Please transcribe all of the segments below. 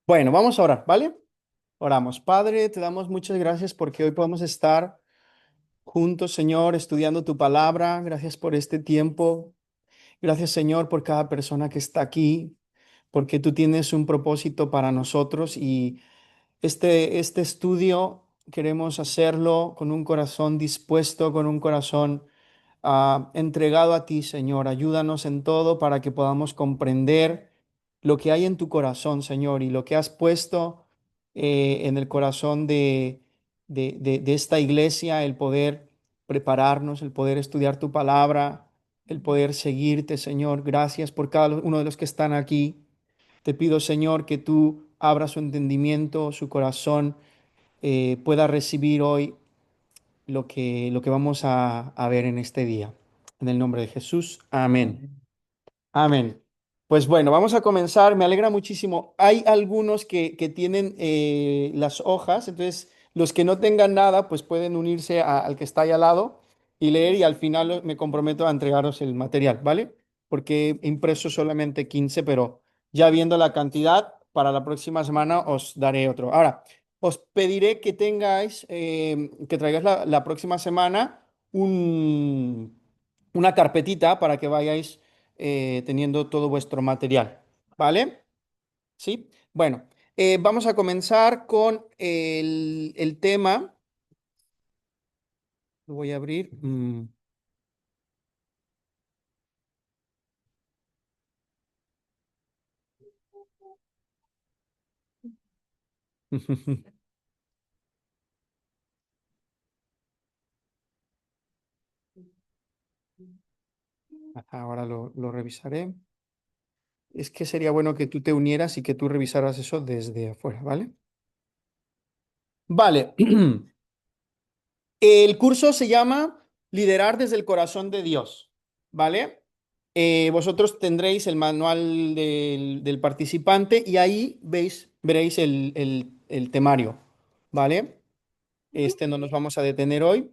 Bueno, vamos a orar, ¿vale? Oramos. Padre, te damos muchas gracias porque hoy podemos estar juntos, Señor, estudiando tu palabra. Gracias por este tiempo. Gracias, Señor, por cada persona que está aquí, porque tú tienes un propósito para nosotros y este estudio queremos hacerlo con un corazón dispuesto, con un corazón entregado a ti, Señor. Ayúdanos en todo para que podamos comprender lo que hay en tu corazón, Señor, y lo que has puesto en el corazón de esta iglesia, el poder prepararnos, el poder estudiar tu palabra, el poder seguirte, Señor. Gracias por cada uno de los que están aquí. Te pido, Señor, que tú abras su entendimiento, su corazón, pueda recibir hoy lo que vamos a ver en este día. En el nombre de Jesús, amén. Amén. Pues bueno, vamos a comenzar. Me alegra muchísimo. Hay algunos que tienen las hojas, entonces los que no tengan nada, pues pueden unirse al que está ahí al lado y leer y al final me comprometo a entregaros el material, ¿vale? Porque he impreso solamente 15, pero ya viendo la cantidad, para la próxima semana os daré otro. Ahora, os pediré que tengáis, que traigáis la próxima semana una carpetita para que vayáis teniendo todo vuestro material. ¿Vale? Sí. Bueno, vamos a comenzar con el tema. Lo voy a abrir. Ahora lo revisaré. Es que sería bueno que tú te unieras y que tú revisaras eso desde afuera, ¿vale? Vale. El curso se llama Liderar desde el corazón de Dios, ¿vale? Vosotros tendréis el manual del participante y ahí veréis el temario, ¿vale? Este no nos vamos a detener hoy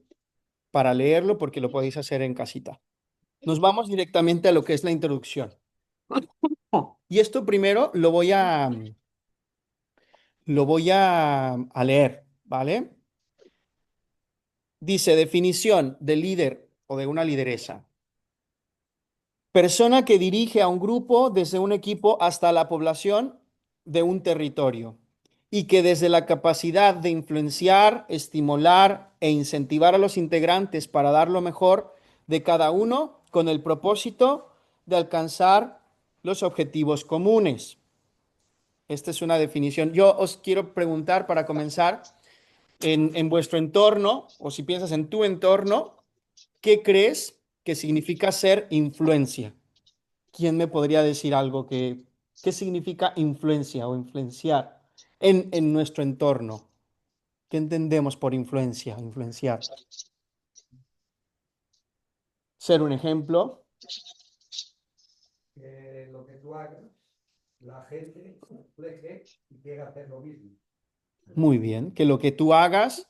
para leerlo porque lo podéis hacer en casita. Nos vamos directamente a lo que es la introducción. Y esto primero lo voy a leer, ¿vale? Dice, definición de líder o de una lideresa. Persona que dirige a un grupo desde un equipo hasta la población de un territorio y que desde la capacidad de influenciar, estimular e incentivar a los integrantes para dar lo mejor de cada uno con el propósito de alcanzar los objetivos comunes. Esta es una definición. Yo os quiero preguntar para comenzar, en vuestro entorno, o si piensas en tu entorno, ¿qué crees que significa ser influencia? ¿Quién me podría decir algo qué significa influencia o influenciar en nuestro entorno? ¿Qué entendemos por influencia, influenciar? Ser un ejemplo. Que lo que tú hagas, la gente refleje y quiera hacer lo mismo. Muy bien. Que lo que tú hagas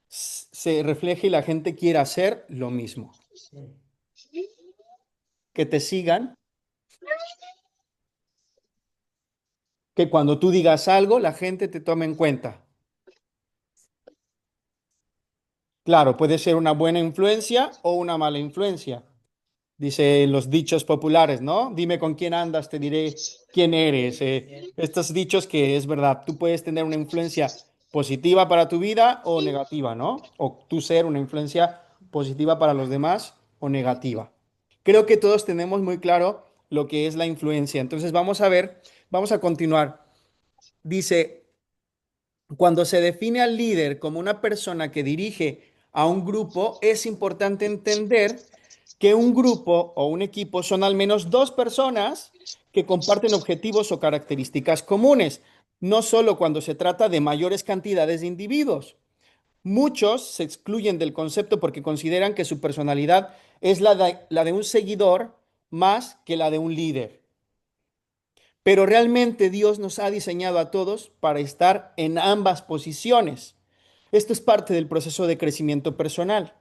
se refleje y la gente quiera hacer lo mismo. Que te sigan. Que cuando tú digas algo, la gente te tome en cuenta. Claro, puede ser una buena influencia o una mala influencia. Dice los dichos populares, ¿no? Dime con quién andas, te diré quién eres. Estos dichos que es verdad, tú puedes tener una influencia positiva para tu vida o negativa, ¿no? O tú ser una influencia positiva para los demás o negativa. Creo que todos tenemos muy claro lo que es la influencia. Entonces vamos a ver, vamos a continuar. Dice, cuando se define al líder como una persona que dirige a un grupo, es importante entender que un grupo o un equipo son al menos dos personas que comparten objetivos o características comunes, no solo cuando se trata de mayores cantidades de individuos. Muchos se excluyen del concepto porque consideran que su personalidad es la de un seguidor más que la de un líder. Pero realmente Dios nos ha diseñado a todos para estar en ambas posiciones. Esto es parte del proceso de crecimiento personal.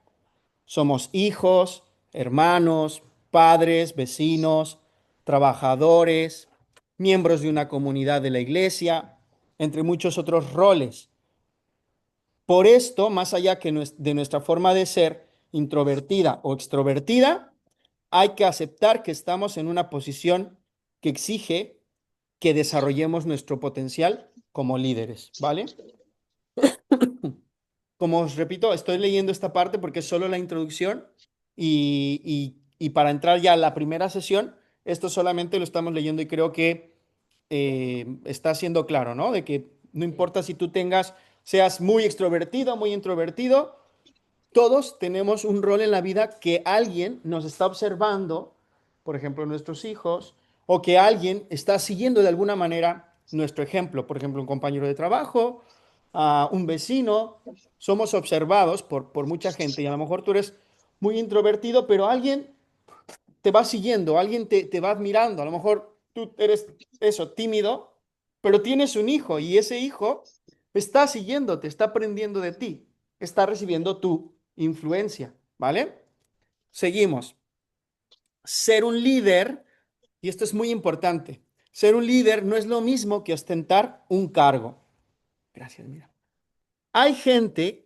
Somos hijos, hermanos, padres, vecinos, trabajadores, miembros de una comunidad de la iglesia. entre muchos otros roles. Por esto, más allá que de nuestra forma de ser introvertida o extrovertida, hay que aceptar que estamos en una posición que exige que desarrollemos nuestro potencial como líderes, ¿vale? Como os repito, estoy leyendo esta parte porque es solo la introducción y para entrar ya a la primera sesión, esto solamente lo estamos leyendo y creo que está siendo claro, ¿no? De que no importa si tú seas muy extrovertido, muy introvertido, todos tenemos un rol en la vida que alguien nos está observando, por ejemplo, nuestros hijos, o que alguien está siguiendo de alguna manera nuestro ejemplo, por ejemplo, un compañero de trabajo, un vecino. Somos observados por mucha gente y a lo mejor tú eres muy introvertido, pero alguien te va siguiendo, alguien te va admirando. A lo mejor tú eres eso, tímido, pero tienes un hijo y ese hijo está siguiéndote, está aprendiendo de ti, está recibiendo tu influencia, ¿vale? Seguimos. Ser un líder, y esto es muy importante, ser un líder no es lo mismo que ostentar un cargo. Gracias, mira. Hay gente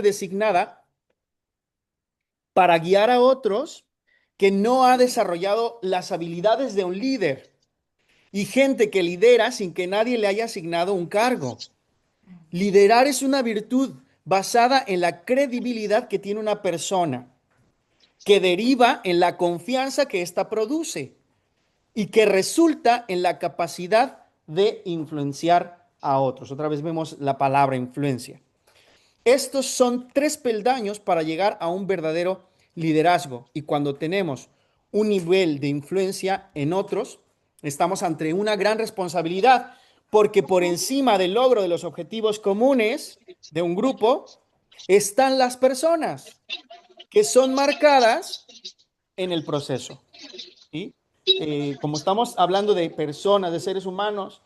designada para guiar a otros que no ha desarrollado las habilidades de un líder y gente que lidera sin que nadie le haya asignado un cargo. Liderar es una virtud basada en la credibilidad que tiene una persona, que deriva en la confianza que ésta produce y que resulta en la capacidad de influenciar a otros. Otra vez vemos la palabra influencia. Estos son tres peldaños para llegar a un verdadero liderazgo. Y cuando tenemos un nivel de influencia en otros, estamos ante una gran responsabilidad, porque por encima del logro de los objetivos comunes de un grupo están las personas que son marcadas en el proceso. ¿Sí? Como estamos hablando de personas, de seres humanos,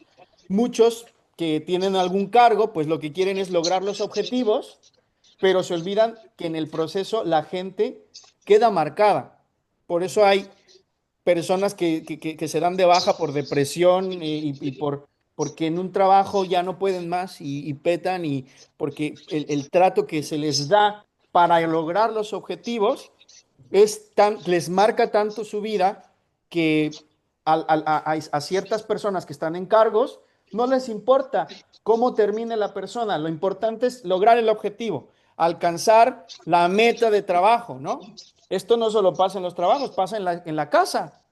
muchos que tienen algún cargo, pues lo que quieren es lograr los objetivos, pero se olvidan que en el proceso la gente queda marcada. Por eso hay personas que se dan de baja por depresión porque en un trabajo ya no pueden más y petan y porque el trato que se les da para lograr los objetivos les marca tanto su vida que a ciertas personas que están en cargos no les importa cómo termine la persona, lo importante es lograr el objetivo, alcanzar la meta de trabajo, ¿no? Esto no solo pasa en los trabajos, pasa en la casa.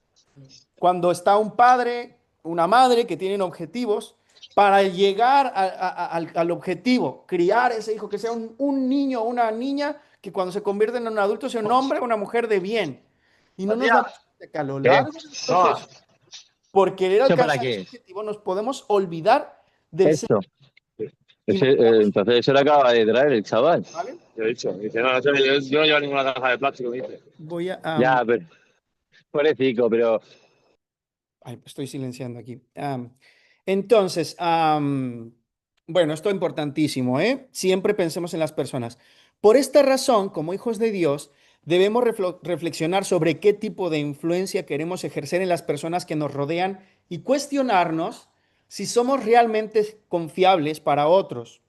Cuando está un padre, una madre que tienen objetivos, para llegar al objetivo, criar ese hijo, que sea un niño o una niña que cuando se convierten en un adulto sea un hombre o una mujer de bien. Y no nos damos cuenta que a lo ¿Qué? largo del No, proceso, por querer ¿eso para alcanzar ese qué? objetivo, nos podemos olvidar del ser Esto. y nos podemos, Entonces eso le acaba de traer el chaval. ¿vale? Yo he dicho, dice, no, yo no llevo ninguna caja de plástico, dice. Voy a, Ya, pero, pobrecito, pero ay, estoy silenciando aquí. Entonces, bueno, esto es importantísimo, ¿eh? Siempre pensemos en las personas. Por esta razón, como hijos de Dios, debemos reflexionar sobre qué tipo de influencia queremos ejercer en las personas que nos rodean y cuestionarnos si somos realmente confiables para otros,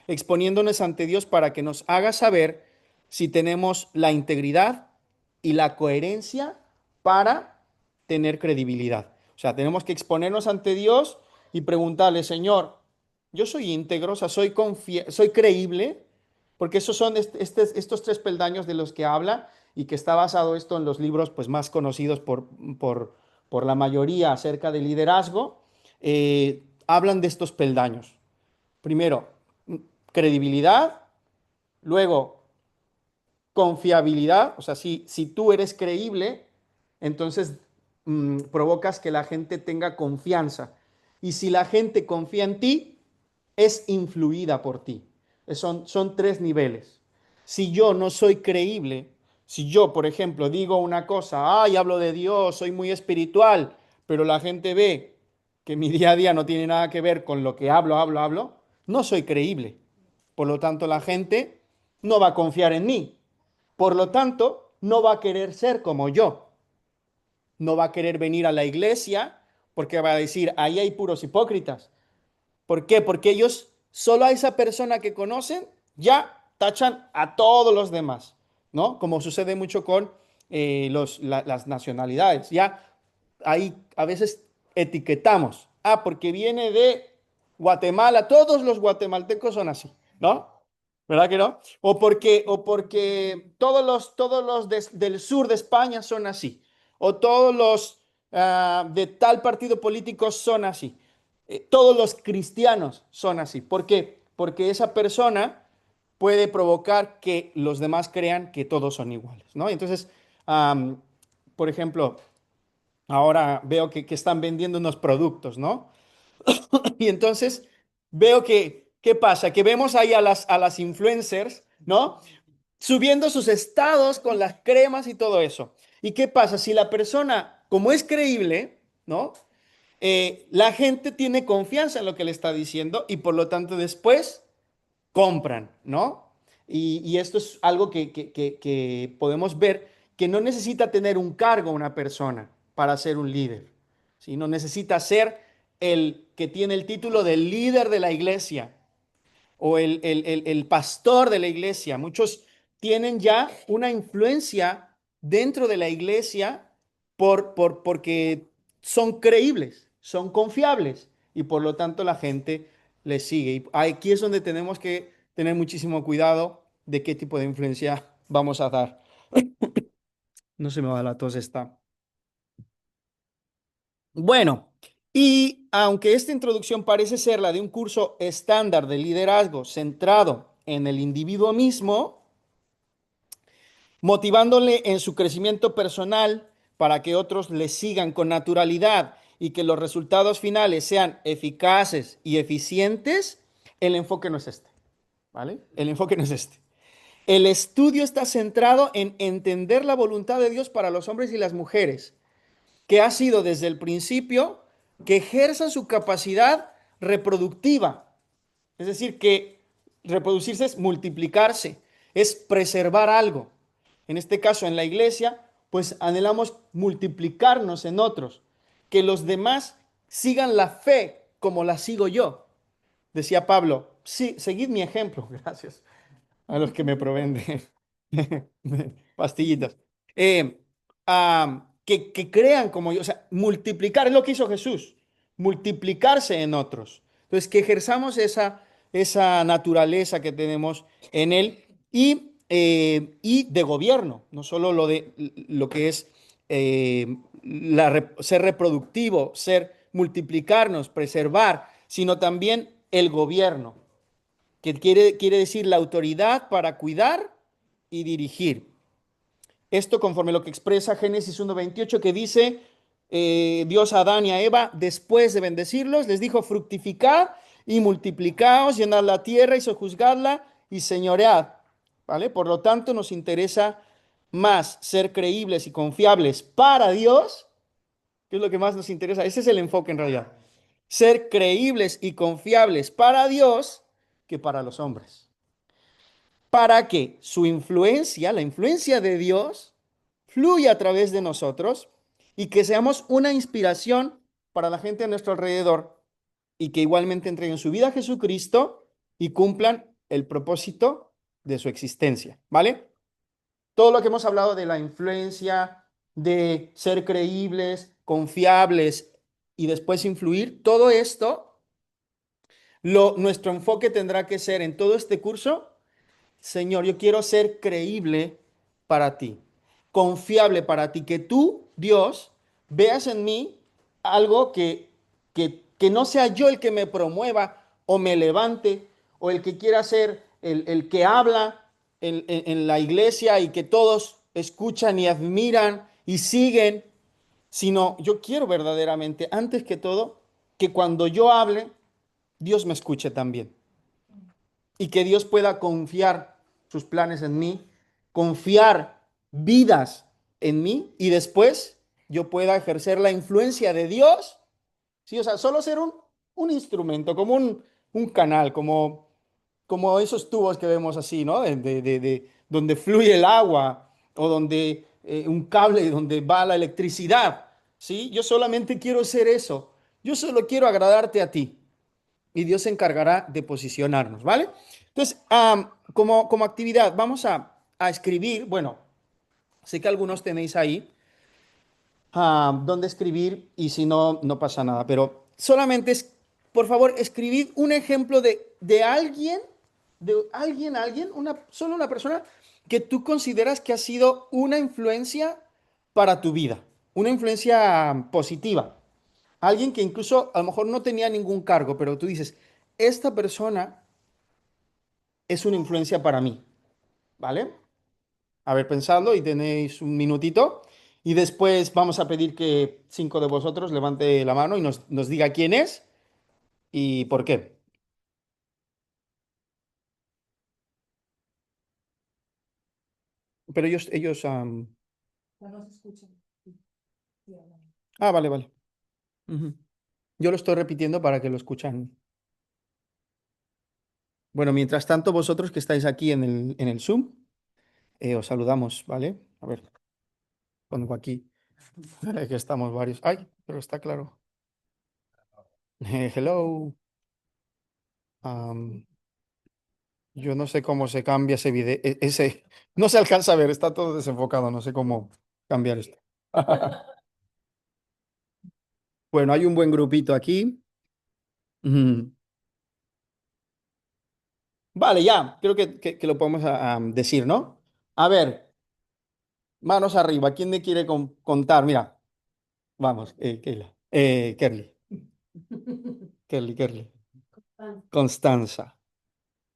exponiéndonos ante Dios para que nos haga saber si tenemos la integridad y la coherencia para tener credibilidad. O sea, tenemos que exponernos ante Dios y preguntarle, Señor, yo soy íntegro, o sea, soy creíble, porque esos son estos tres peldaños de los que habla y que está basado esto en los libros pues, más conocidos por la mayoría acerca del liderazgo, hablan de estos peldaños. Primero, credibilidad, luego confiabilidad, o sea, si tú eres creíble, entonces provocas que la gente tenga confianza. Y si la gente confía en ti, es influida por ti. Son tres niveles. Si yo no soy creíble, si yo, por ejemplo, digo una cosa, ay, hablo de Dios, soy muy espiritual, pero la gente ve que mi día a día no tiene nada que ver con lo que hablo, no soy creíble. Por lo tanto, la gente no va a confiar en mí. Por lo tanto, no va a querer ser como yo. No va a querer venir a la iglesia porque va a decir, ahí hay puros hipócritas. ¿Por qué? Porque ellos, solo a esa persona que conocen, ya tachan a todos los demás, ¿no? Como sucede mucho con las nacionalidades. Ya ahí a veces etiquetamos. Ah, porque viene de Guatemala, todos los guatemaltecos son así, ¿no? ¿Verdad que no? O porque todos los del sur de España son así. O todos los de tal partido político son así. Todos los cristianos son así. ¿Por qué? Porque esa persona puede provocar que los demás crean que todos son iguales, ¿no? Entonces, por ejemplo, ahora veo que están vendiendo unos productos, ¿no? Y entonces veo que, ¿qué pasa? Que vemos ahí a las influencers, ¿no? Subiendo sus estados con las cremas y todo eso. ¿Y qué pasa? Si la persona, como es creíble, ¿no? La gente tiene confianza en lo que le está diciendo y por lo tanto después compran, ¿no? Y esto es algo que podemos ver que no necesita tener un cargo una persona para ser un líder, ¿sí? No necesita ser el que tiene el título de líder de la iglesia o el pastor de la iglesia. Muchos tienen ya una influencia dentro de la iglesia porque son creíbles, son confiables y por lo tanto la gente les sigue. Y aquí es donde tenemos que tener muchísimo cuidado de qué tipo de influencia vamos a dar. No se me va la tos esta. Bueno, y aunque esta introducción parece ser la de un curso estándar de liderazgo centrado en el individuo mismo, motivándole en su crecimiento personal para que otros le sigan con naturalidad y que los resultados finales sean eficaces y eficientes, el enfoque no es este, ¿vale? El enfoque no es este. El estudio está centrado en entender la voluntad de Dios para los hombres y las mujeres, que ha sido desde el principio que ejerzan su capacidad reproductiva. Es decir, que reproducirse es multiplicarse, es preservar algo. En este caso, en la iglesia, pues anhelamos multiplicarnos en otros, que los demás sigan la fe como la sigo yo. Decía Pablo, sí, seguid mi ejemplo, gracias a los que me proveen de pastillitas. Eh, que crean como yo, o sea, multiplicar, es lo que hizo Jesús, multiplicarse en otros. Entonces, que ejerzamos esa naturaleza que tenemos en Él y de gobierno, no solo lo que es ser reproductivo, ser multiplicarnos, preservar, sino también el gobierno que quiere decir la autoridad para cuidar y dirigir. Esto conforme a lo que expresa Génesis 1:28, que dice Dios a Adán y a Eva, después de bendecirlos, les dijo, fructificad y multiplicaos, llenad la tierra y sojuzgadla y señoread. ¿Vale? Por lo tanto, nos interesa más ser creíbles y confiables para Dios, que es lo que más nos interesa. Ese es el enfoque en realidad. Ser creíbles y confiables para Dios que para los hombres, para que su influencia, la influencia de Dios, fluya a través de nosotros y que seamos una inspiración para la gente a nuestro alrededor y que igualmente entreguen su vida a Jesucristo y cumplan el propósito de su existencia, ¿vale? Todo lo que hemos hablado de la influencia, de ser creíbles, confiables y después influir, todo esto, nuestro enfoque tendrá que ser en todo este curso. Señor, yo quiero ser creíble para ti, confiable para ti, que tú, Dios, veas en mí algo que no sea yo el que me promueva o me levante o el que quiera ser el que habla en la iglesia y que todos escuchan y admiran y siguen, sino yo quiero verdaderamente, antes que todo, que cuando yo hable, Dios me escuche también y que Dios pueda confiar sus planes en mí, confiar vidas en mí y después yo pueda ejercer la influencia de Dios, ¿sí? O sea, solo ser un instrumento, como un canal, como esos tubos que vemos así, ¿no? Donde fluye el agua o donde un cable donde va la electricidad, ¿sí? Yo solamente quiero ser eso. Yo solo quiero agradarte a ti. y Dios se encargará de posicionarnos, ¿vale? Entonces, como actividad, vamos a escribir, bueno, sé que algunos tenéis ahí dónde escribir y si no, no pasa nada, pero solamente es, por favor, escribid un ejemplo de alguien, solo una persona que tú consideras que ha sido una influencia para tu vida, una influencia positiva. Alguien que incluso a lo mejor no tenía ningún cargo, pero tú dices, esta persona es una influencia para mí, ¿vale? A ver, pensadlo y tenéis un minutito. Y después vamos a pedir que 5 de vosotros levante la mano y nos diga quién es y por qué. Pero ellos. Vale, vale. Ujú. Yo lo estoy repitiendo para que lo escuchan. Bueno, mientras tanto, vosotros que estáis aquí en el Zoom, os saludamos, ¿vale? A ver, pongo aquí que estamos varios. Ay, pero está claro. Hello. Am, yo no sé cómo se cambia ese video. No se alcanza a ver, está todo desenfocado. No sé cómo cambiar esto. Bueno, hay un buen grupito aquí. Ujú. Vale, ya, creo que lo podemos decir, ¿no? A ver, manos arriba. ¿Quién me quiere contar? Mira, vamos, Keila. Kerly. Kerly, Kerly. Constanza.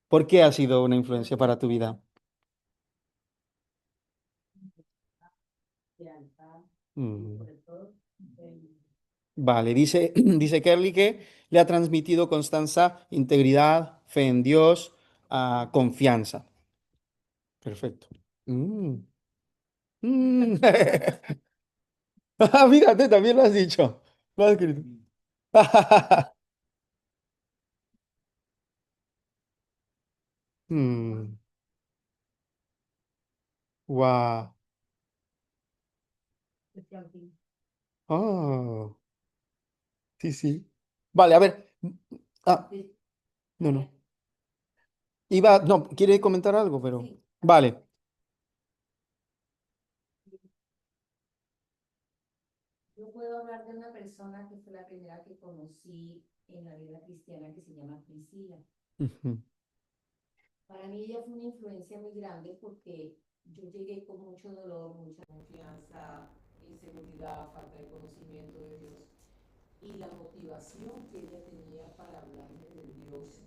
¿Por qué ha sido una influencia para tu vida? Mm. Vale, dice Kerly que le ha transmitido Constanza integridad, fe en Dios, confianza. Perfecto. Mm. Mm. Fíjate, también lo has dicho. Lo has escrito. Mm. Guau. Oh, sí, sí. Vale, a ver. Ah, no, no. No, quiere comentar algo, pero. Vale. Yo puedo hablar de una persona que fue la primera que conocí en la vida cristiana que se llama Priscila. Ujú. Para mí ella fue una influencia muy grande porque yo llegué con mucho dolor, mucha confianza, inseguridad, falta de conocimiento de Dios. Y la motivación que ella tenía para hablarme de Dios,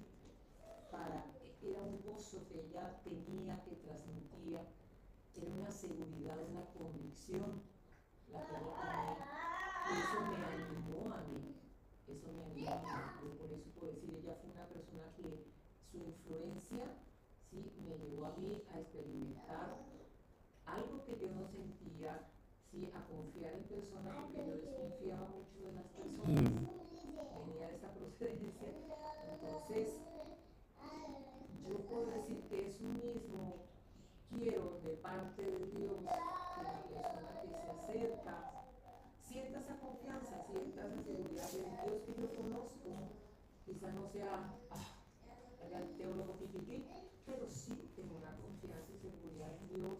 era un gozo que ella tenía, que transmitía, era una seguridad, una convicción la que ella tenía. Y eso me animó a mí, eso me animó a mí. Yo por eso puedo decir, ella fue una persona que su influencia, ¿sí?, me llevó a mí a experimentar algo que yo no sentía, ¿sí?, a confiar en personas, porque yo desconfiaba mucho de las personas, Mm. venía de esa procedencia. Entonces, yo puedo decir que eso mismo quiero de parte de Dios, que la persona que se acerca sienta esa confianza, sienta esa seguridad del Dios que yo conozco. Quizá no sea el teólogo piquití, pero sí tengo una confianza y seguridad en Dios,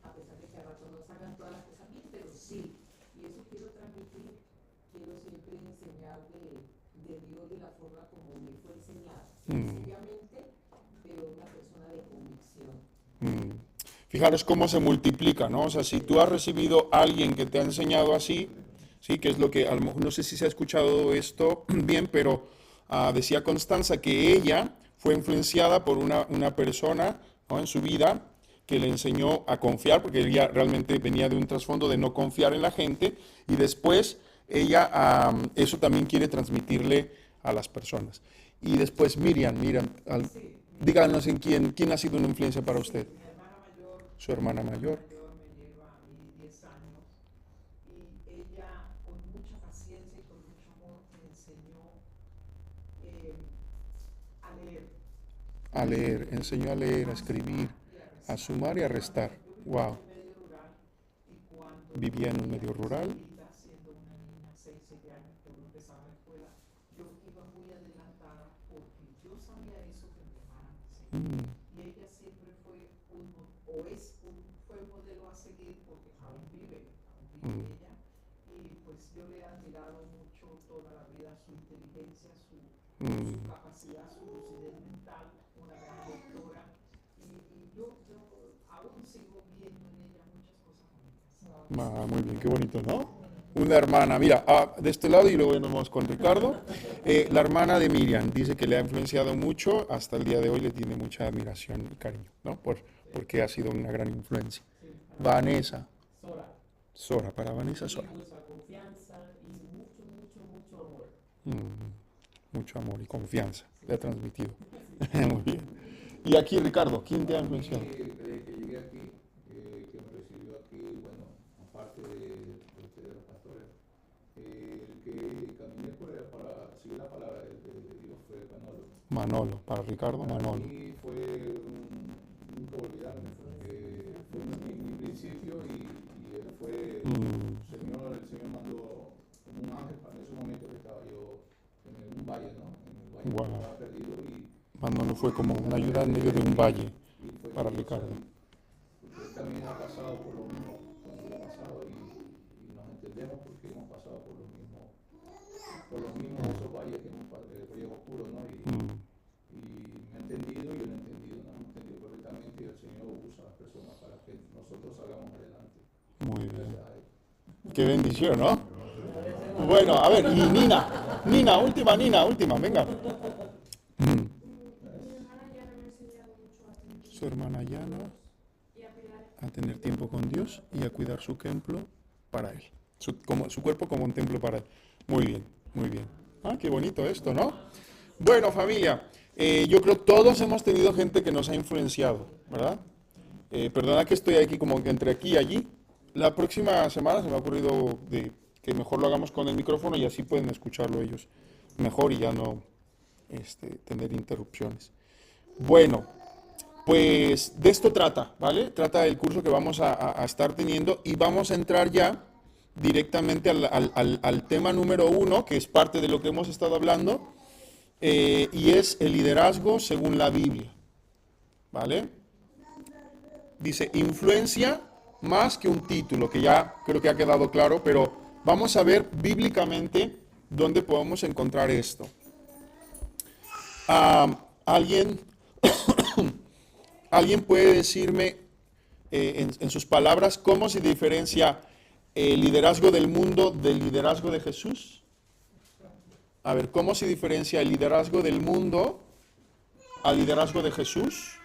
a pesar de que a ratos no salgan todas las cosas bien, pero sí. Y eso quiero transmitir, quiero siempre enseñar de Dios de la forma como me fue enseñado, sencillamente, pero una persona de convicción. Mm. Fijaros cómo se multiplica, ¿no? O sea, si tú has recibido a alguien que te ha enseñado así, sí, que es lo que a lo mejor no sé si se ha escuchado esto bien, pero decía Constanza que ella fue influenciada por una persona, ¿no?, en su vida que le enseñó a confiar, porque ella realmente venía de un trasfondo de no confiar en la gente, y después ella eso también quiere transmitirle a las personas. Y después Miriam, díganos en quién ha sido una influencia para usted. Mi hermana mayor, Su hermana mayor. me lleva a mí 10 años y ella con mucha paciencia y con mucho amor me enseñó eh, a leer. A leer, enseñó a leer, a escribir, a sumar y a restar. Wow. Vivía en un medio rural. Siendo una niña, 6, 7 años, cuando empezaba la escuela, yo iba muy adelantada porque yo sabía eso que mi hermana me enseñó. Mm, Y ella siempre fue fue un modelo a seguir porque aún vive mm, ella. Y pues yo le he admirado mucho toda la vida su inteligencia, su mm. capacidad, su lucidez mental, una gran lectora. Y yo aún sigo viendo en ella muchas cosas bonitas. Muy bien, qué bonito, ¿no? Una hermana, mira, de este lado y luego nos vamos con Ricardo. La hermana de Miriam dice que le ha influenciado mucho, hasta el día de hoy le tiene mucha admiración y cariño, ¿no? Porque ha sido una gran influencia. Vanessa, Sora, para Vanessa Sora. Mucha confianza y mucho amor. Mucho amor y confianza le ha transmitido. Muy bien. Y aquí, Ricardo, ¿quién te ha influenciado? Que llegué aquí, que me recibió aquí, bueno, aparte de ustedes los pastores, el que caminé para seguir la palabra de Dios fue Manolo. Manolo, para Ricardo, Para Manolo. mí fue nunca olvidarme, porque fue mi principio y él fue, el Señor mandó como un ángel para ese momento que estaba yo en un valle, ¿no? En un valle Wow. que estaba perdido Manolo fue como una ayuda en medio de un valle y fue para que, Ricardo. porque él también ha pasado por lo mismo cuando yo he pasado y nos entendemos porque hemos pasado por lo mismo esos valles que hemos valles oscuros, ¿no? Y me ha entendido y yo lo he entendido, ¿no? Me ha entendido correctamente y el Señor usa a las personas para que nosotros salgamos adelante. Muy bien. Gracias a él. Qué bendición, ¿no? Bueno, a ver, y Nina, última, venga. Su hermana Yana a tener tiempo con Dios y a cuidar su templo para Él. Su cuerpo como un templo para Él. Muy bien, muy bien. Ah, qué bonito esto, ¿no? Bueno, familia, yo creo que todos hemos tenido gente que nos ha influenciado, ¿verdad? Perdona que estoy aquí como que entre aquí y allí. La próxima semana se me ha ocurrido que mejor lo hagamos con el micrófono y así pueden escucharlo ellos mejor y ya no tener interrupciones. Bueno, pues de esto trata, ¿vale? Trata el curso que vamos a estar teniendo y vamos a entrar ya directamente al tema número 1, que es parte de lo que hemos estado hablando, y es el liderazgo según la Biblia, ¿vale? Dice, influencia más que un título, que ya creo que ha quedado claro, pero vamos a ver bíblicamente dónde podemos encontrar esto. ¿Alguien puede decirme en sus palabras cómo se diferencia el liderazgo del mundo del liderazgo de Jesús? A ver, ¿cómo se diferencia el liderazgo del mundo al liderazgo de Jesús?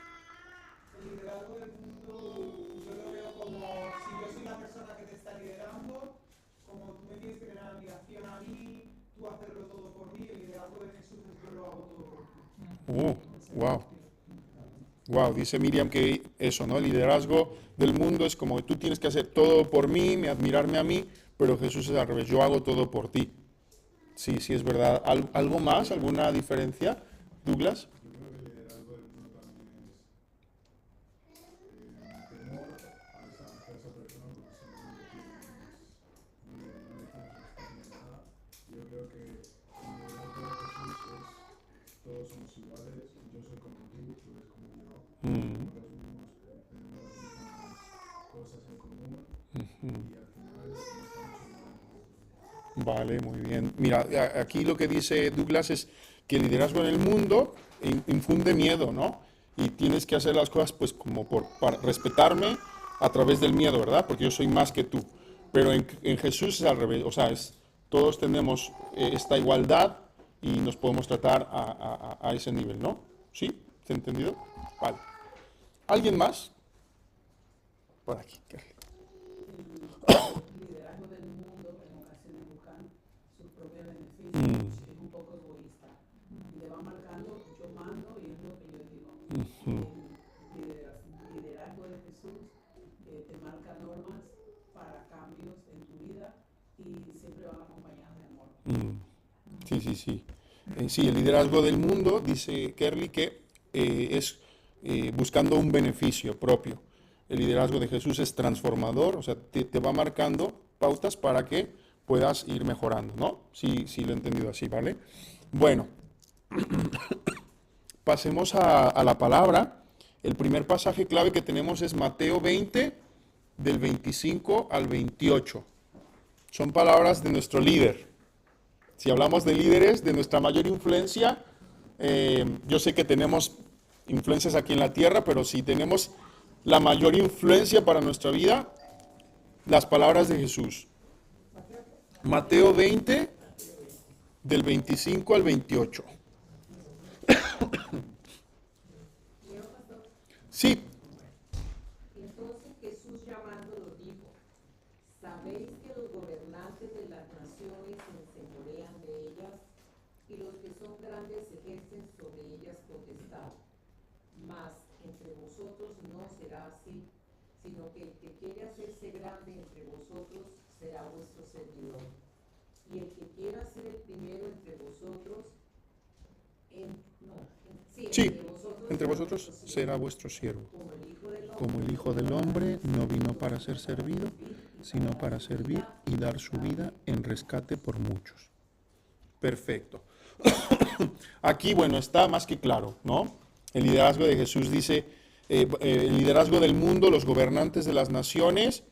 El liderazgo del mundo, yo lo veo como si yo soy la persona que te está liderando, como tú me tienes que tener admiración a mí, tú hacerlo todo por mí, el liderazgo de Jesús es yo lo hago todo por ti. Wow. Wow, dice Miriam que eso, ¿no? El liderazgo del mundo es como que tú tienes que hacer todo por mí, admirarme a mí, pero Jesús es al revés, yo hago todo por ti. Sí, sí, es verdad. ¿Algo más? ¿Alguna diferencia, Douglas? Yo creo que el liderazgo del mundo también es temor a esa persona porque no le tienes respeto ni nada. Yo creo que el liderazgo de Jesús es todos somos iguales, yo soy como tú eres como yo, tenemos las mismas cosas en común y al final no estamos iguales. Vale, muy bien. Mira, aquí lo que dice Douglas es que el liderazgo en el mundo infunde miedo, ¿no? Y tienes que hacer las cosas pues como para respetarme a través del miedo, ¿verdad? Porque yo soy más que tú. Pero en Jesús es al revés, o sea, todos tenemos esta igualdad y nos podemos tratar a ese nivel, ¿no? ¿Sí? ¿Se ha entendido? Vale. ¿Alguien más? Por aquí. El liderazgo del mundo en ocasiones buscan sus propios beneficios, es un poco egoísta. Y te va marcando, yo mando y es lo que yo digo. El liderazgo de Jesús te marca normas para cambios en tu vida y siempre van acompañadas de amor. Sí, sí, sí. Sí, el liderazgo del mundo, dice Kerly, que es buscando un beneficio propio. El liderazgo de Jesús es transformador, o sea, te va marcando pautas para que puedas ir mejorando, ¿no? Sí, sí lo he entendido así, ¿vale? Bueno, pasemos a la palabra. El primer pasaje clave que tenemos es Mateo 20, del 25 al 28. Son palabras de nuestro líder. Si hablamos de líderes, de nuestra mayor influencia, yo sé que tenemos influencias aquí en la tierra, pero si tenemos la mayor influencia para nuestra vida, las palabras de Jesús. Mateo 20, del 25 al 28. Sí. Entonces Jesús llamándolo dijo: ¿Sabéis que los gobernantes de las naciones se enseñorean de ellas y los que son grandes ejercen sobre ellas potestad? Mas entre vosotros no será así, sino que el que quiere hacerse grande entre vosotros será vuestro servidor. Y el que quiera ser el primero entre vosotros, Entre vosotros será vuestro siervo. como el Hijo del Hombre No vino para ser servido, sino para servir y dar su vida en rescate por muchos. Perfecto. Aquí, bueno, está más que claro, ¿no? El liderazgo de Jesús dice, el liderazgo del mundo, los gobernantes de las naciones.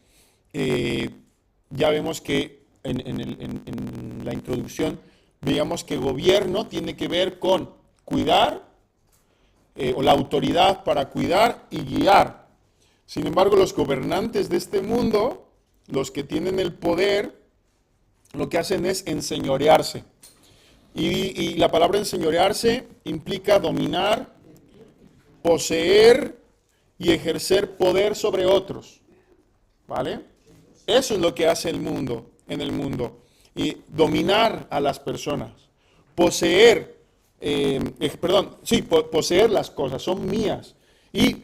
Ya vemos que en la introducción veíamos que gobierno tiene que ver con cuidar, o la autoridad para cuidar y guiar. Sin embargo, los gobernantes de este mundo, los que tienen el poder, lo que hacen es enseñorearse. Y la palabra enseñorearse implica dominar, poseer y ejercer poder sobre otros. ¿Vale? Eso es lo que hace el mundo, en el mundo. Y dominar a las personas. Poseer, poseer las cosas, son mías. Y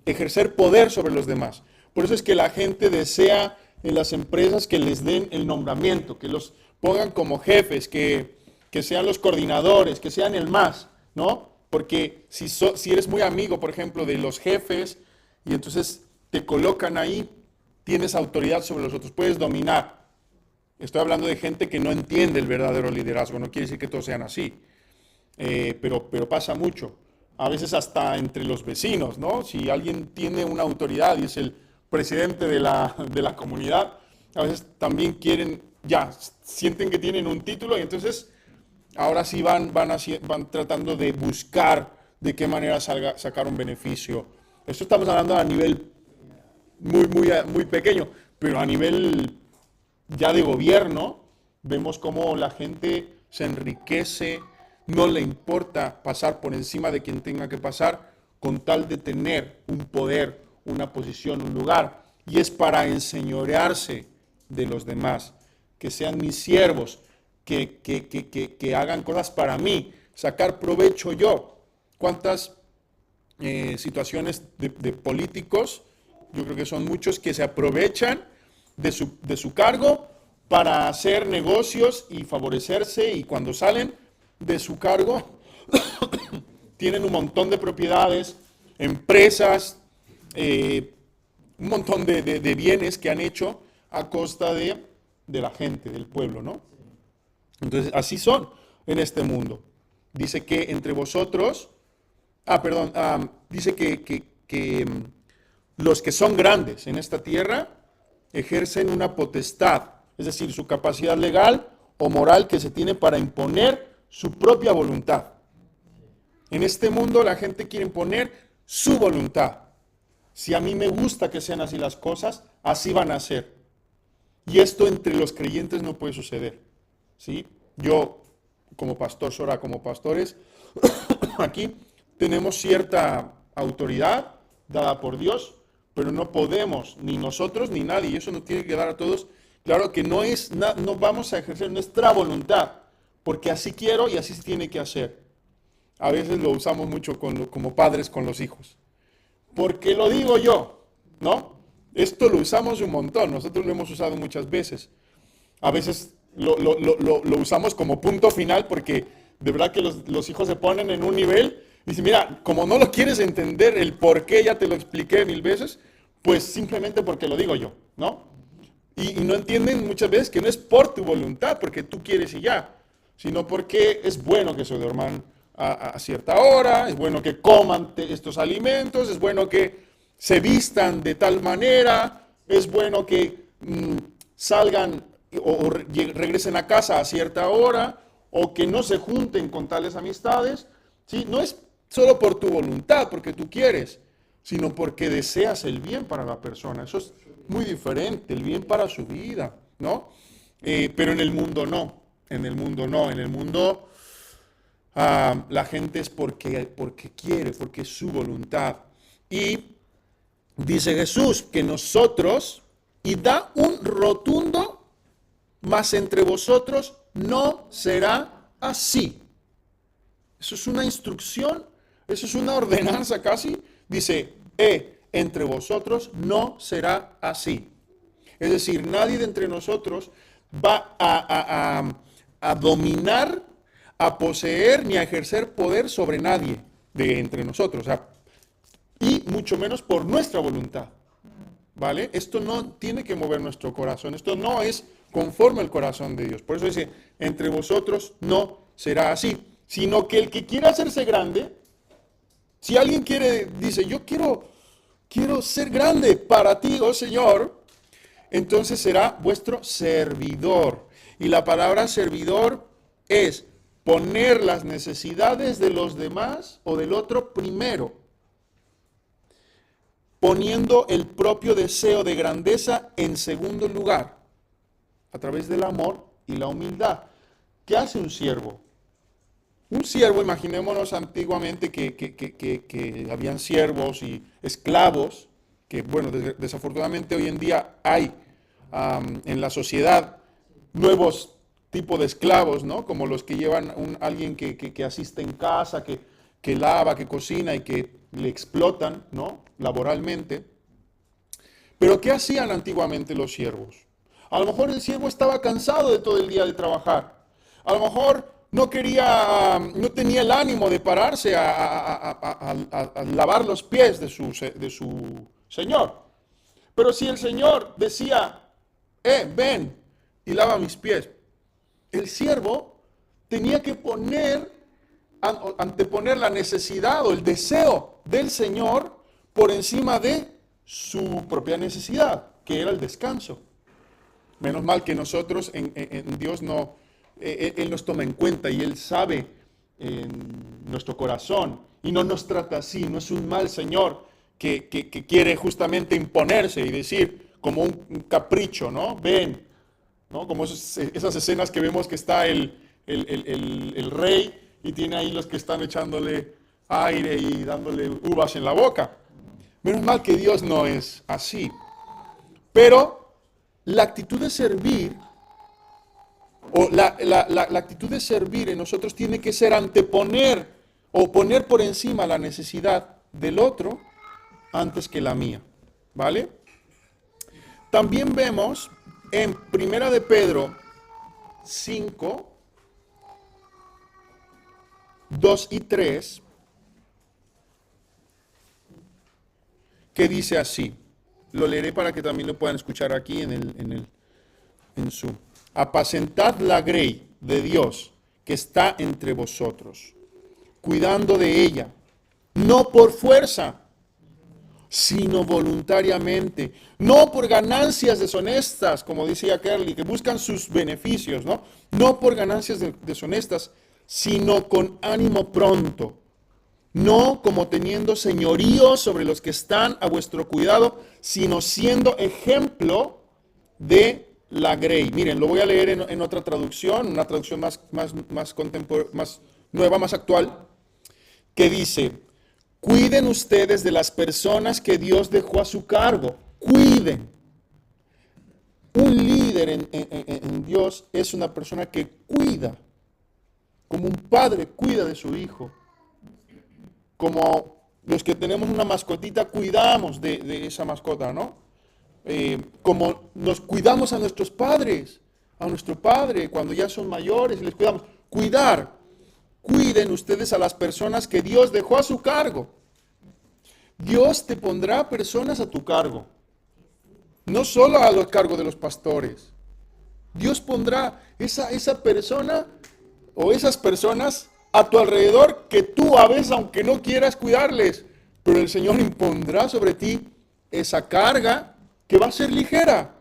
ejercer poder sobre los demás. Por eso es que la gente desea en las empresas que les den el nombramiento, que los pongan como jefes, que sean los coordinadores, que sean el más, ¿no? Porque si eres muy amigo, por ejemplo, de los jefes, y entonces te colocan ahí, tienes autoridad sobre los otros, puedes dominar. Estoy hablando de gente que no entiende el verdadero liderazgo, no quiere decir que todos sean así, pero pasa mucho. A veces hasta entre los vecinos, ¿no? Si alguien tiene una autoridad y es el presidente de la comunidad, a veces también sienten que tienen un título y entonces ahora sí van tratando de buscar de qué manera sacar un beneficio. Esto estamos hablando a nivel muy pequeño, pero a nivel ya de gobierno, vemos cómo la gente se enriquece, no le importa pasar por encima de quien tenga que pasar, con tal de tener un poder, una posición, un lugar, y es para enseñorearse de los demás, que sean mis siervos, que hagan cosas para mí, sacar provecho yo. ¿Cuántas situaciones de políticos? Yo creo que son muchos que se aprovechan de su cargo para hacer negocios y favorecerse, y cuando salen de su cargo tienen un montón de propiedades, empresas, un montón de bienes que han hecho a costa de la gente, del pueblo, ¿no? Entonces, así son en este mundo. Dice que entre vosotros, dice que los que son grandes en esta tierra ejercen una potestad, es decir, su capacidad legal o moral que se tiene para imponer su propia voluntad. En este mundo la gente quiere imponer su voluntad. Si a mí me gusta que sean así las cosas, así van a ser. Y esto entre los creyentes no puede suceder, ¿sí? Yo, como pastor, Sora, como pastores, aquí tenemos cierta autoridad dada por Dios, pero no podemos, ni nosotros ni nadie, y eso nos tiene que dar a todos claro que no vamos a ejercer nuestra voluntad, porque así quiero y así se tiene que hacer. A veces lo usamos mucho como padres con los hijos. Porque lo digo yo, ¿no? Esto lo usamos un montón, nosotros lo hemos usado muchas veces. A veces lo usamos como punto final porque de verdad que los hijos se ponen en un nivel y dicen, mira, como no lo quieres entender el por qué, ya te lo expliqué 1000 veces, pues simplemente porque lo digo yo, ¿no? Y no entienden muchas veces que no es por tu voluntad, porque tú quieres y ya, sino porque es bueno que se duerman a cierta hora, es bueno que coman estos alimentos, es bueno que se vistan de tal manera, es bueno que salgan o regresen a casa a cierta hora, o que no se junten con tales amistades. ¿Sí? No es solo por tu voluntad, porque tú quieres, sino porque deseas el bien para la persona. Eso es muy diferente, el bien para su vida, ¿no? Pero en el mundo no, en el mundo no, en el mundo la gente es porque quiere, porque es su voluntad. Y dice Jesús que nosotros, y da un rotundo, mas entre vosotros no será así. Eso es una instrucción, eso es una ordenanza casi. Dice, entre vosotros no será así. Es decir, nadie de entre nosotros va a dominar, a poseer ni a ejercer poder sobre nadie de entre nosotros. O sea, y mucho menos por nuestra voluntad. ¿Vale? Esto no tiene que mover nuestro corazón. Esto no es conforme al corazón de Dios. Por eso dice, entre vosotros no será así. Sino que el que quiera hacerse grande, si alguien dice, yo quiero ser grande para ti, oh Señor, entonces será vuestro servidor. Y la palabra servidor es poner las necesidades de los demás o del otro primero, poniendo el propio deseo de grandeza en segundo lugar, a través del amor y la humildad. ¿Qué hace un siervo? Un siervo, imaginémonos antiguamente que habían siervos y esclavos, que bueno, desafortunadamente hoy en día hay en la sociedad nuevos tipos de esclavos, ¿no? Como los que llevan alguien que asiste en casa, que lava, que cocina y que le explotan, ¿no? Laboralmente. Pero ¿qué hacían antiguamente los siervos? A lo mejor el siervo estaba cansado de todo el día de trabajar. A lo mejor no tenía el ánimo de pararse a lavar los pies de su señor. Pero si el señor decía, ven y lava mis pies, el siervo tenía que anteponer la necesidad o el deseo del Señor por encima de su propia necesidad, que era el descanso. Menos mal que nosotros en Dios no, Él nos toma en cuenta y Él sabe en nuestro corazón y no nos trata así. No es un mal Señor que quiere justamente imponerse y decir como un capricho, ¿no? Ven, ¿no? Como esas escenas que vemos que está el rey y tiene ahí los que están echándole aire y dándole uvas en la boca. Menos mal que Dios no es así. Pero la actitud de servir, o la actitud de servir en nosotros tiene que ser anteponer o poner por encima la necesidad del otro antes que la mía. ¿Vale? También vemos en 1 de Pedro 5, 2 y 3, que dice así. Lo leeré para que también lo puedan escuchar aquí en Zoom. Apacentad la grey de Dios que está entre vosotros, cuidando de ella, no por fuerza, sino voluntariamente, no por ganancias deshonestas, como decía Kerly, que buscan sus beneficios, ¿no? No por ganancias deshonestas, sino con ánimo pronto, no como teniendo señorío sobre los que están a vuestro cuidado, sino siendo ejemplo de la grey. Miren, lo voy a leer en otra traducción, una traducción más nueva, más actual, que dice: cuiden ustedes de las personas que Dios dejó a su cargo. Cuiden. Un líder en Dios es una persona que cuida, como un padre cuida de su hijo. Como los que tenemos una mascotita, cuidamos de esa mascota, ¿no? Como nos cuidamos a nuestros padres, a nuestro padre, cuando ya son mayores, les cuidamos. Cuidar. Cuiden ustedes a las personas que Dios dejó a su cargo. Dios te pondrá personas a tu cargo. no solo a los cargos de los pastores. Dios pondrá esa persona o esas personas a tu alrededor que tú a veces, aunque no quieras cuidarles, pero el Señor impondrá sobre ti esa carga que va a ser ligera.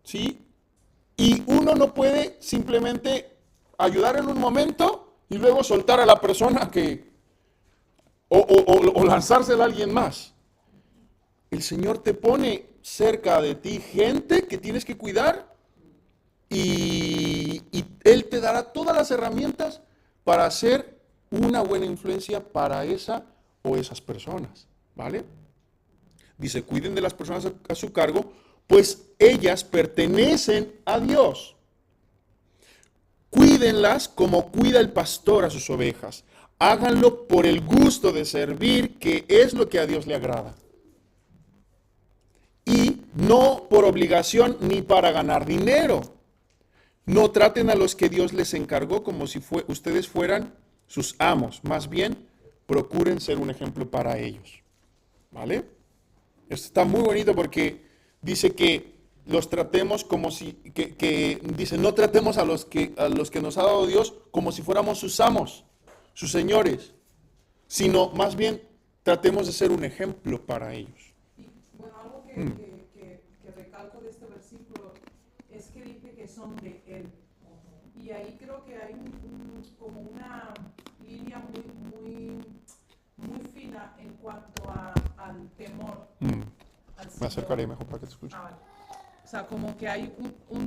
¿Sí? Y uno no puede simplemente ayudar en un momento y luego soltar a la persona o lanzársela a alguien más. El Señor te pone cerca de ti gente que tienes que cuidar y Él te dará todas las herramientas para hacer una buena influencia para esa o esas personas, ¿vale? Dice, cuiden de las personas a su cargo, pues ellas pertenecen a Dios. Cuídenlas como cuida el pastor a sus ovejas. Háganlo por el gusto de servir, que es lo que a Dios le agrada. Y no por obligación ni para ganar dinero. No traten a los que Dios les encargó como si ustedes fueran sus amos. Más bien, procuren ser un ejemplo para ellos. ¿Vale? Esto está muy bonito porque dice que los tratemos como si, dice, no tratemos a los que nos ha dado Dios como si fuéramos sus amos, sus señores, sino más bien tratemos de ser un ejemplo para ellos. Y, bueno, algo que recalco de este versículo es que dice que son de Él. Y ahí creo que hay como una línea muy fina en cuanto al temor. Me acercaré mejor para que te escuche. Vale. O sea, como que hay o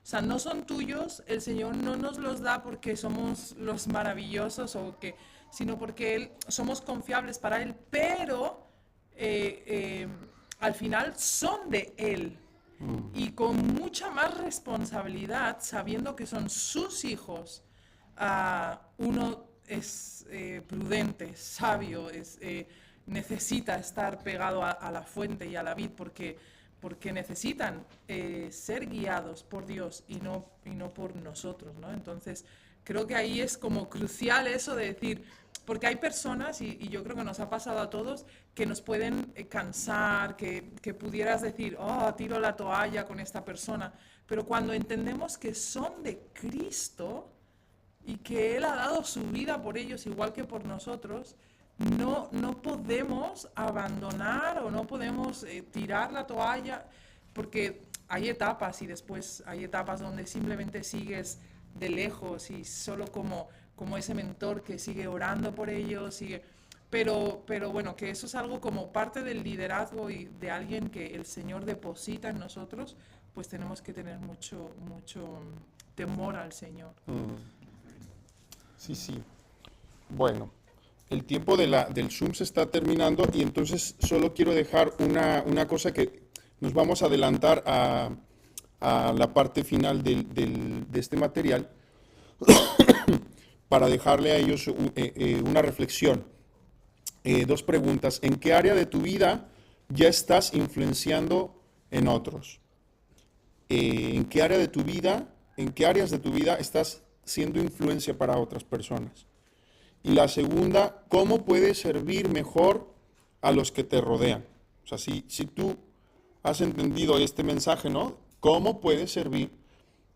sea, no son tuyos, el Señor no nos los da porque somos los maravillosos sino porque somos confiables para Él, pero al final son de Él. Y con mucha más responsabilidad, sabiendo que son sus hijos, uno es prudente, sabio, necesita estar pegado a la fuente y a la vid porque necesitan ser guiados por Dios y no por nosotros, ¿no? Entonces, creo que ahí es como crucial eso de decir, porque hay personas, y yo creo que nos ha pasado a todos, que nos pueden cansar, que pudieras decir, oh, tiro la toalla con esta persona, pero cuando entendemos que son de Cristo y que Él ha dado su vida por ellos igual que por nosotros, no podemos abandonar o no podemos tirar la toalla, porque hay etapas y después hay etapas donde simplemente sigues de lejos y solo como ese mentor que sigue orando por ellos, pero bueno, que eso es algo como parte del liderazgo y de alguien que el Señor deposita en nosotros, pues tenemos que tener mucho temor al Señor. Sí. Bueno. El tiempo del Zoom se está terminando y entonces solo quiero dejar una cosa que nos vamos a adelantar a la parte final de este material para dejarle a ellos una reflexión. 2 preguntas. ¿En qué área de tu vida ya estás influenciando en otros? ¿En qué áreas de tu vida estás siendo influencia para otras personas? Y la segunda, ¿cómo puedes servir mejor a los que te rodean? O sea, si tú has entendido este mensaje, ¿no? ¿Cómo puedes servir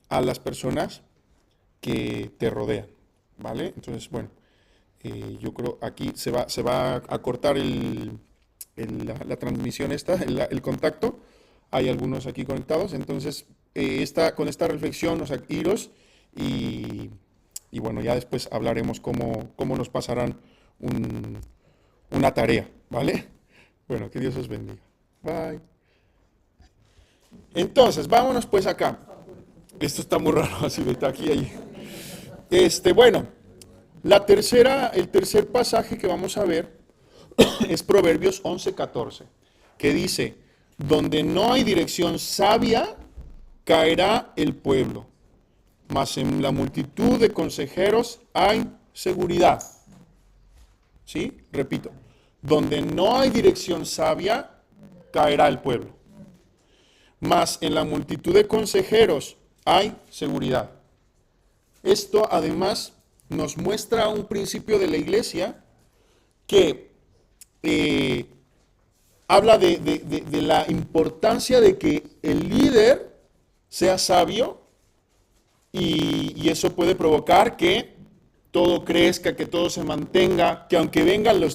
a las personas que te rodean? ¿Vale? Entonces, bueno, yo creo aquí se va a cortar la transmisión el contacto. Hay algunos aquí conectados. Entonces, con esta reflexión, o sea, iros y bueno, ya después hablaremos cómo nos pasarán una tarea, ¿vale? Bueno, que Dios os bendiga. Bye. Entonces, vámonos pues acá. Esto está muy raro, así de aquí allí. Bueno, el tercer pasaje que vamos a ver es Proverbios 11:14, que dice, donde no hay dirección sabia, caerá el pueblo. Mas en la multitud de consejeros hay seguridad. ¿Sí? Repito. Donde no hay dirección sabia, caerá el pueblo. Mas en la multitud de consejeros hay seguridad. Esto además nos muestra un principio de la iglesia que habla de la importancia de que el líder sea sabio y eso puede provocar que todo crezca, que todo se mantenga, que aunque vengan los